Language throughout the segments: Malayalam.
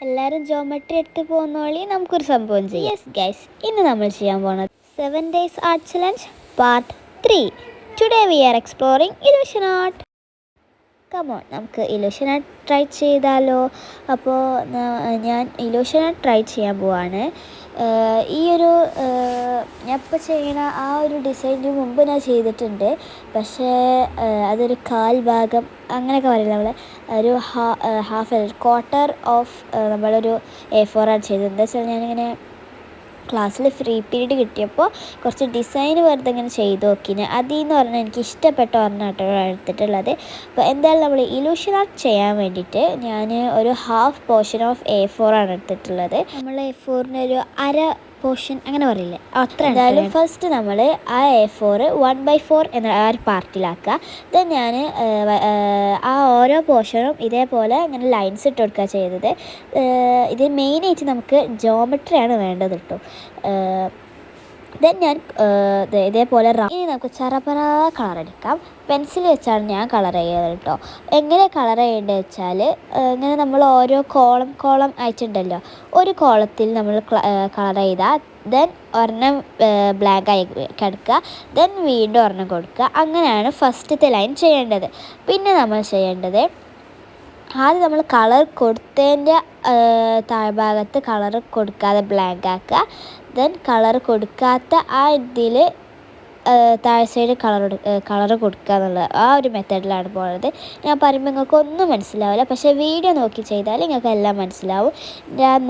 എല്ലാവരും ജോമെട്രി എടുത്ത് പോകുന്നോളി നമുക്കൊരു സംഭവം ചെയ്യാം. യെസ് ഗൈസ്, ഇന്ന് നമ്മൾ ചെയ്യാൻ പോകുന്നത് 7 days art challenge part 3. Today we are exploring illusion art. Come, on illusion art try ചെയ്താലോ? അപ്പോൾ ഞാൻ ഇലൂഷൻ ആർട്ട് ട്രൈ ചെയ്യാൻ പോവാണ്. ഞാൻ ഇപ്പോൾ ചെയ്യണ ആ ഒരു ഡിസൈനിന് മുമ്പ് ഞാൻ ചെയ്തിട്ടുണ്ട്. പക്ഷേ അതൊരു കാൽ ഭാഗം അങ്ങനെയൊക്കെ പറയില്ല, നമ്മൾ ഒരു ഹാഫ് ക്വാർട്ടർ ഓഫ് നമ്മളൊരു A4 ആണ് ചെയ്തത്. എന്താ വെച്ചാൽ ഞാനിങ്ങനെ ക്ലാസ്സിൽ ഫ്രീ പീരീഡ് കിട്ടിയപ്പോൾ കുറച്ച് ഡിസൈൻ വെറുതെ ഇങ്ങനെ ചെയ്ത് നോക്കി. അതിൽ നിന്ന് പറഞ്ഞാൽ എനിക്ക് ഇഷ്ടപ്പെട്ട ഒരെണ്ണാട്ടോ എടുത്തിട്ടുള്ളത്. അപ്പോൾ എന്തായാലും നമ്മൾ ഇലൂഷൻ ആർട്ട് ചെയ്യാൻ വേണ്ടിയിട്ട് ഞാൻ ഒരു ഹാഫ് പോർഷൻ ഓഫ് A4 ആണ് എടുത്തിട്ടുള്ളത്. നമ്മൾ A4ന് ഒരു അര പോർഷൻ അങ്ങനെ പറയില്ലേ, അത്ര. എന്തായാലും ഫസ്റ്റ് നമ്മൾ ആ A4 1/4 എന്ന ആ ഒരു പാർട്ടിലാക്കുക. ദെൻ ഞാൻ ആ ഓരോ പോർഷനും ഇതേപോലെ ഇങ്ങനെ ലൈൻസ് ഇട്ട് കൊടുക്കുക ചെയ്തത്. ഇത് മെയിനായിട്ട് നമുക്ക് ജോമെട്രിയാണ് വേണ്ടത് കേട്ടോ. ദെൻ ഞാൻ ഇതേപോലെ ഇനി നമുക്ക് ചറപറ കളർ എടുക്കാം. പെൻസിൽ വെച്ചാണ് ഞാൻ കളർ ചെയ്യുന്നത് കേട്ടോ. എങ്ങനെ കളർ ചെയ്യേണ്ടത് വെച്ചാൽ ഇങ്ങനെ നമ്മൾ ഓരോ കോളം ആയിട്ടുണ്ടല്ലോ, ഒരു കോളത്തിൽ നമ്മൾ കളർ ചെയ്താൽ ദെൻ ഒരെണ്ണം ബ്ലാങ്ക് ആയി കിടക്കുക, ദെൻ വീണ്ടും ഒരെണ്ണം കൊടുക്കുക. അങ്ങനെയാണ് ഫസ്റ്റത്തെ ലൈൻ ചെയ്യേണ്ടത്. പിന്നെ നമ്മൾ ചെയ്യേണ്ടത് ആദ്യം നമ്മൾ കളർ കൊടുത്തതിൻ്റെ താഴ്ഭാഗത്ത് കളർ കൊടുക്കാതെ ബ്ലാങ്ക് ആക്കുക. ദെൻ കളർ കൊടുക്കാത്ത ആ ഇതിൽ താഴെ സൈഡ് കളർ കൊടുക്കുക എന്നുള്ള ആ ഒരു മെത്തേഡിലാണ് പോകുന്നത്. ഞാൻ പറയുമ്പോൾ നിങ്ങൾക്ക് ഒന്നും മനസ്സിലാവില്ല, പക്ഷേ വീഡിയോ നോക്കി ചെയ്താൽ നിങ്ങൾക്ക് എല്ലാം മനസ്സിലാവും. ഞാൻ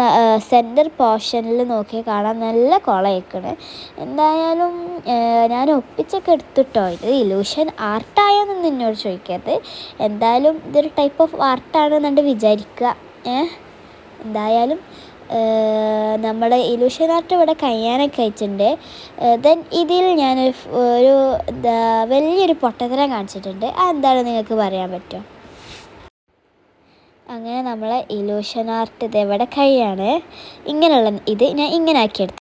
സെൻറ്റർ പോർഷനിൽ നോക്കി കാണാൻ നല്ല കുളയിക്കണ്. എന്തായാലും ഞാൻ ഒപ്പിച്ചൊക്കെ എടുത്തിട്ടോ. ഇത് ഇലൂഷൻ ആർട്ടായോന്നൊന്നും എന്നോട് ചോദിക്കരുത്. എന്തായാലും ഇതൊരു ടൈപ്പ് ഓഫ് ആർട്ടാണെന്നുണ്ട് വിചാരിക്കുക. എന്തായാലും നമ്മുടെ ഇലൂഷൻ ആർട്ട് ഇവിടെ കഴിയാനൊക്കെ അയച്ചിട്ടുണ്ട്. ദെൻ ഇതിൽ ഞാനൊരു വലിയൊരു പൊട്ടത്തരം കാണിച്ചിട്ടുണ്ട്. അതെന്താണെന്ന് നിങ്ങൾക്ക് പറയാൻ പറ്റുമോ? അങ്ങനെ നമ്മളെ ഇലൂഷൻ ആർട്ട് ഇതെവിടെ കഴിയാണ്. ഇങ്ങനെയുള്ള ഇത് ഞാൻ ഇങ്ങനെ ആക്കിയെടുത്തു.